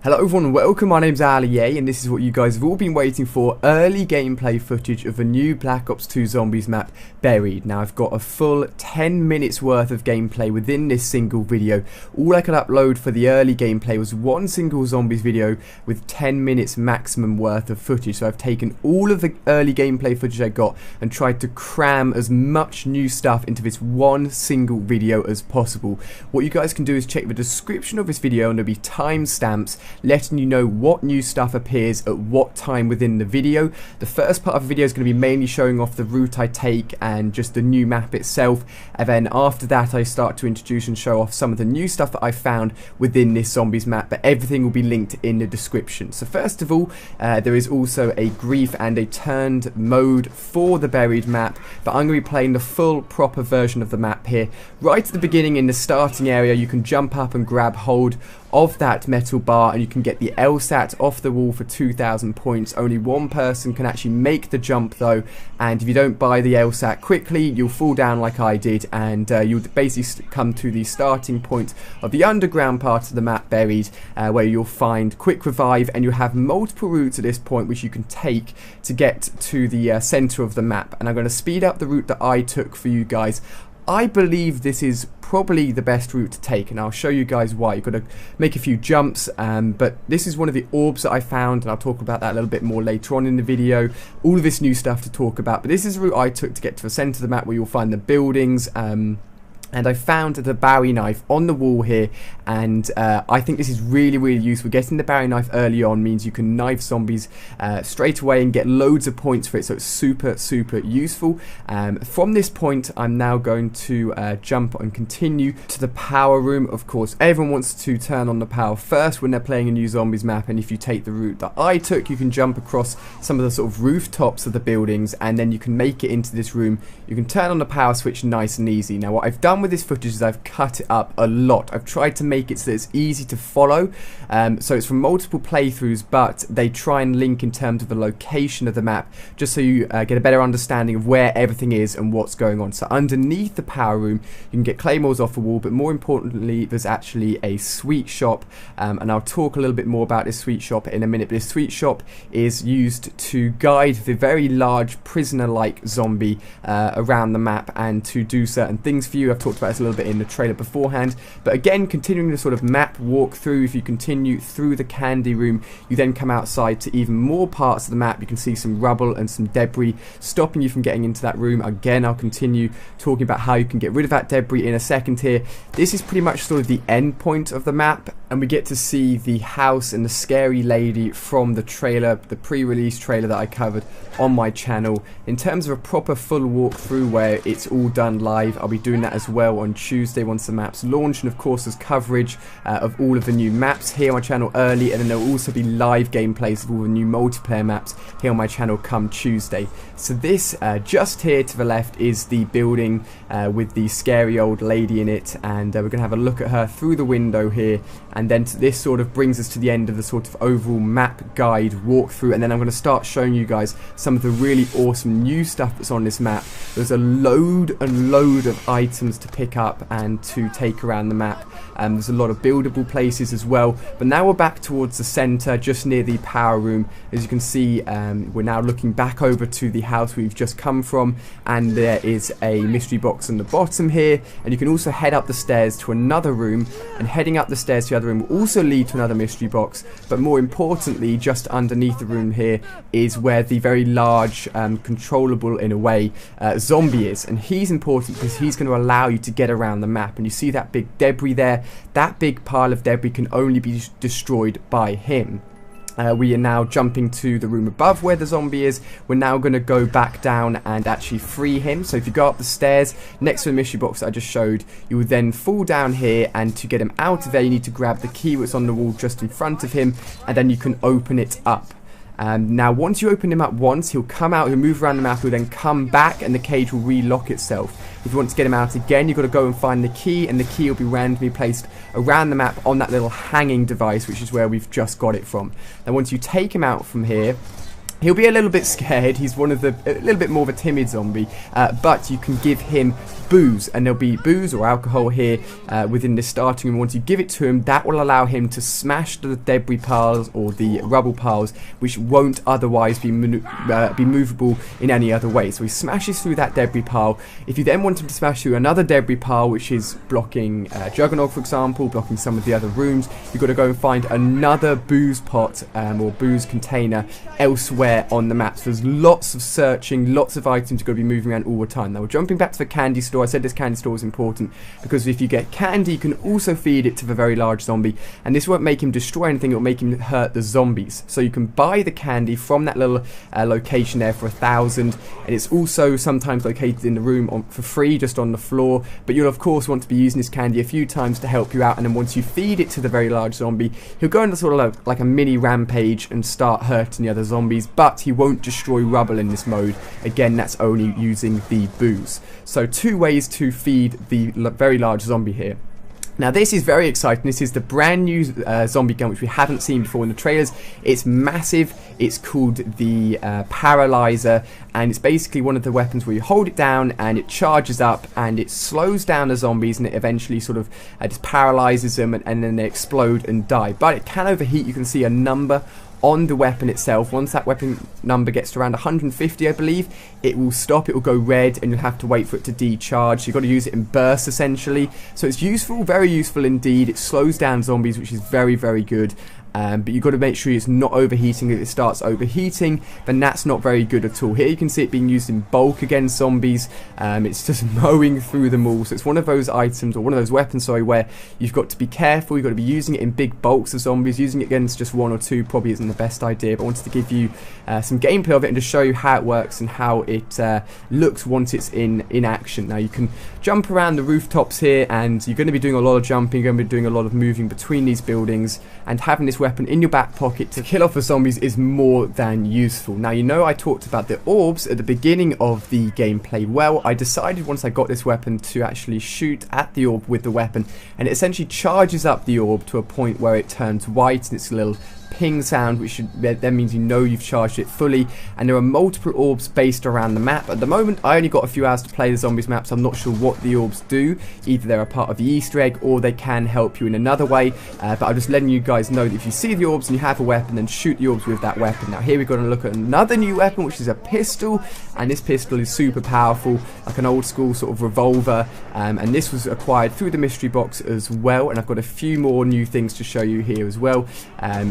Hello everyone, welcome, my name's Ali A, and this is what you guys have all been waiting for, early gameplay footage of the new Black Ops 2 Zombies map, Buried. Now I've got a full 10 minutes worth of gameplay within this single video. All I could upload for the early gameplay was one single Zombies video with 10 minutes maximum worth of footage. So I've taken all of the early gameplay footage I got and tried to cram as much new stuff into this one single video as possible. What you guys can do is check the description of this video and there'll be timestamps letting you know what new stuff appears at what time within the video. The first part of the video is going to be mainly showing off the route I take and just the new map itself, and then after that I start to introduce and show off some of the new stuff that I found within this Zombies map, but everything will be linked in the description. So first of all, there is also a grief and a turned mode for the Buried map, but I'm going to be playing the full proper version of the map here. Right at the beginning in the starting area you can jump up and grab hold of that metal bar and you can get the LSAT off the wall for 2,000 points. Only one person can actually make the jump though, and if you don't buy the LSAT quickly you'll fall down like I did, and you'll basically come to the starting point of the underground part of the map Buried, where you'll find quick revive, and you'll have multiple routes at this point which you can take to get to the center of the map. And I'm going to speed up the route that I took for you guys. I believe this is probably the best route to take, and I'll show you guys why. You've got to make a few jumps, but this is one of the orbs that I found, and I'll talk about that a little bit more later on in the video. All of this new stuff to talk about, but this is the route I took to get to the center of the map where you'll find the buildings. And I found the Bowie knife on the wall here, and I think this is really useful. Getting the Bowie knife early on means you can knife zombies straight away and get loads of points for it, so it's super useful. From this point I'm now going to jump and continue to the power room. Of course everyone wants to turn on the power first when they're playing a new Zombies map, and if you take the route that I took you can jump across some of the sort of rooftops of the buildings and then you can make it into this room. You can turn on the power switch nice and easy. Now what I've done with this footage is I've cut it up a lot. I've tried to make it so that it's easy to follow, so it's from multiple playthroughs, but they try and link in terms of the location of the map just so you get a better understanding of where everything is and what's going on. So underneath the power room you can get claymores off the wall, but more importantly there's actually a sweet shop, and I'll talk a little bit more about this sweet shop in a minute. But this sweet shop is used to guide the very large prisoner-like zombie around the map and to do certain things for you. I've talked about this a little bit in the trailer beforehand, but again, continuing the sort of map walkthrough, if you continue through the candy room you then come outside to even more parts of the map. You can see some rubble and some debris stopping you from getting into that room. Again, I'll continue talking about how you can get rid of that debris in a second here. This is pretty much sort of the end point of the map, and we get to see the house and the scary lady from the trailer, the pre-release trailer that I covered on my channel. In terms of a proper full walkthrough where it's all done live, I'll be doing that as well on Tuesday once the map's launched, and of course there's coverage of all of the new maps here on my channel early, and then there will also be live gameplays of all the new multiplayer maps here on my channel come Tuesday. So this just here to the left is the building with the scary old lady in it, and we're going to have a look at her through the window here, and then this sort of brings us to the end of the sort of overall map guide walkthrough, and then I'm going to start showing you guys some of the really awesome new stuff that's on this map. There's a load and load of items to pick up and to take around the map. There's a lot of buildable places as well, but now we're back towards the center just near the power room. As you can see, we're now looking back over to the house we've just come from, and there is a mystery box on the bottom here, and you can also head up the stairs to another room, and heading up the stairs to the other room will also lead to another mystery box. But more importantly, just underneath the room here is where the very large controllable in a way zombie is, and he's important because he's going to allow you to get around the map. And you see that big debris there, that big pile of debris can only be destroyed by him. We are now jumping to the room above where the zombie is. We're now going to go back down and actually free him. So if you go up the stairs next to the mystery box that I just showed, you will then fall down here, and to get him out of there you need to grab the key that's on the wall just in front of him, and then you can open it up. Now once you open him up once, he'll come out, he'll move around the map, he'll then come back and the cage will relock itself. If you want to get him out again, you've got to go and find the key, and the key will be randomly placed around the map on that little hanging device, which is where we've just got it from. Now once you take him out from here, He'll be a little bit scared. He's a little bit more of a timid zombie, but you can give him booze, and there'll be booze or alcohol here within this starting room. Once you give it to him, that will allow him to smash the debris piles or the rubble piles, which won't otherwise be movable in any other way. So he smashes through that debris pile. If you then want him to smash through another debris pile, which is blocking Juggernog, for example, blocking some of the other rooms, you've got to go and find another booze pot or booze container elsewhere on the map. So there's lots of searching, lots of items you've got to be moving around all the time. Now we're jumping back to the candy store. I said this candy store is important because if you get candy, you can also feed it to the very large zombie, and this won't make him destroy anything, it will make him hurt the zombies. So you can buy the candy from that little location there for 1,000, and it's also sometimes located in the room for free, just on the floor, but you'll of course want to be using this candy a few times to help you out, and then once you feed it to the very large zombie, he'll go into sort of like a mini rampage and start hurting the other zombies, but he won't destroy rubble in this mode. Again, that's only using the booze. So 2 ways to feed the very large zombie here. Now this is very exciting. This is the brand new zombie gun which we haven't seen before in the trailers. It's massive. It's called the Paralyzer, and it's basically one of the weapons where you hold it down and it charges up and it slows down the zombies, and it eventually sort of just paralyzes them, and then they explode and die. But it can overheat. You can see a number on the weapon itself. Once that weapon number gets to around 150, I believe, it will stop, it will go red, and you'll have to wait for it to decharge. You've got to use it in bursts, essentially. So it's useful, very useful indeed. It slows down zombies, which is very, very good. But you've got to make sure it's not overheating. If it starts overheating, then that's not very good at all. Here you can see it being used in bulk against zombies. It's just mowing through them all. So it's one of those items, or one of those weapons, sorry, where you've got to be careful. You've got to be using it in big bulks of zombies. Using it against just 1 or 2 probably isn't the best idea, but I wanted to give you some gameplay of it and to show you how it works and how it looks once it's in action. Now you can jump around the rooftops here, and you're going to be doing a lot of jumping, you're going to be doing a lot of moving between these buildings, and having this weapon in your back pocket to kill off the zombies is more than useful. Now, you know, I talked about the orbs at the beginning of the gameplay. Well, I decided once I got this weapon to actually shoot at the orb with the weapon, and it essentially charges up the orb to a point where it turns white and it's a little ping sound, which then means you know you've charged it fully. And there are multiple orbs based around the map. At the moment, I only got a few hours to play the zombies map, so I'm not sure what the orbs do. Either they're a part of the Easter egg, or they can help you in another way. But I'm just letting you guys know that if you see the orbs and you have a weapon, then shoot the orbs with that weapon. Now here we're going to look at another new weapon, which is a pistol, and this pistol is super powerful, like an old school sort of revolver. And this was acquired through the mystery box as well, and I've got a few more new things to show you here as well.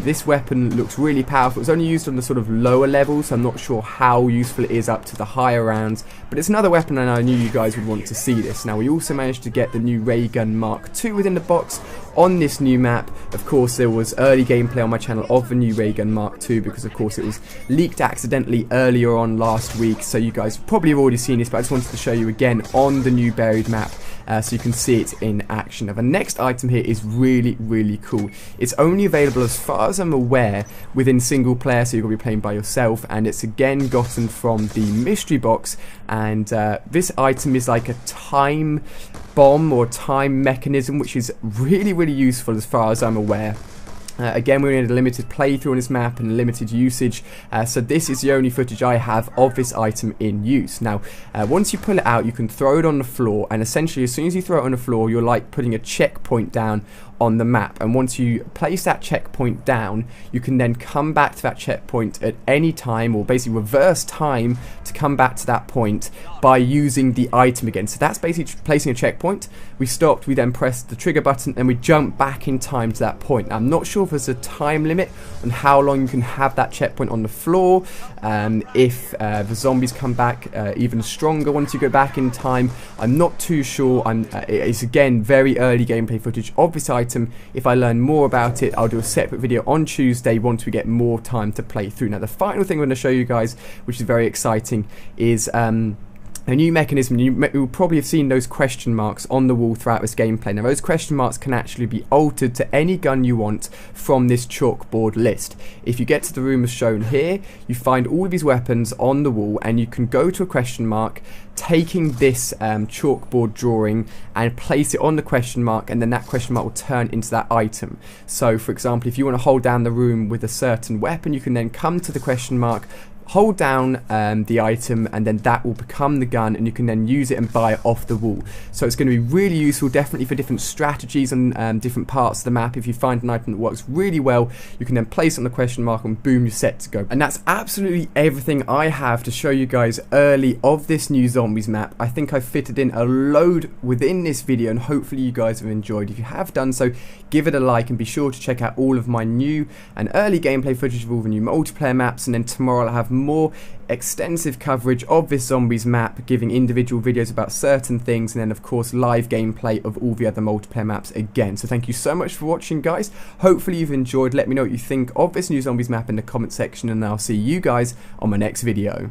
This weapon looks really powerful. It's only used on the sort of lower levels, so I'm not sure how useful it is up to the higher rounds, but it's another weapon, and I knew you guys would want to see this. Now we also managed to get the new ray gun Mark II within the box on this new map. Of course, there was early gameplay on my channel of the new ray gun Mark II, because of course it was leaked accidentally earlier on last week, so you guys probably have already seen this, but I just wanted to show you again on the new buried map. So you can see it in action. Now the next item here is really, really cool. It's only available, as far as I'm aware, within single player, so you're going to be playing by yourself, and it's again gotten from the mystery box. And this item is like a time bomb or time mechanism, which is really, really useful as far as I'm aware. Again, we had a limited playthrough on this map and limited usage, so this is the only footage I have of this item in use. Now, once you pull it out, you can throw it on the floor, and essentially as soon as you throw it on the floor, you're like putting a checkpoint down on the map. And once you place that checkpoint down, you can then come back to that checkpoint at any time, or basically reverse time to come back to that point by using the item again. So that's basically placing a checkpoint. We stopped, we then pressed the trigger button, and we jump back in time to that point. Now, I'm not sure if there's a time limit on how long you can have that checkpoint on the floor. If the zombies come back even stronger once you go back in time, I'm not too sure. It's again very early gameplay footage of this item. If I learn more about it, I'll do a separate video on Tuesday once we get more time to play through. Now the final thing I'm going to show you guys, which is very exciting, is a new mechanism. You will probably have seen those question marks on the wall throughout this gameplay. Now those question marks can actually be altered to any gun you want from this chalkboard list. If you get to the room as shown here, you find all of these weapons on the wall, and you can go to a question mark, taking this chalkboard drawing and place it on the question mark, and then that question mark will turn into that item. So for example, if you want to hold down the room with a certain weapon, you can then come to the question mark, hold down the item, and then that will become the gun, and you can then use it and buy it off the wall. So it's going to be really useful, definitely for different strategies and different parts of the map. If you find an item that works really well, you can then place it on the question mark and boom, you're set to go. And that's absolutely everything I have to show you guys early of this new zombies map. I think I've fitted in a load within this video, and hopefully you guys have enjoyed. If you have done so, give it a like, and be sure to check out all of my new and early gameplay footage of all the new multiplayer maps. And then tomorrow I'll have more extensive coverage of this zombies map, giving individual videos about certain things, and then of course live gameplay of all the other multiplayer maps again. So thank you so much for watching, guys. Hopefully you've enjoyed. Let me know what you think of this new zombies map in the comment section, and I'll see you guys on my next video.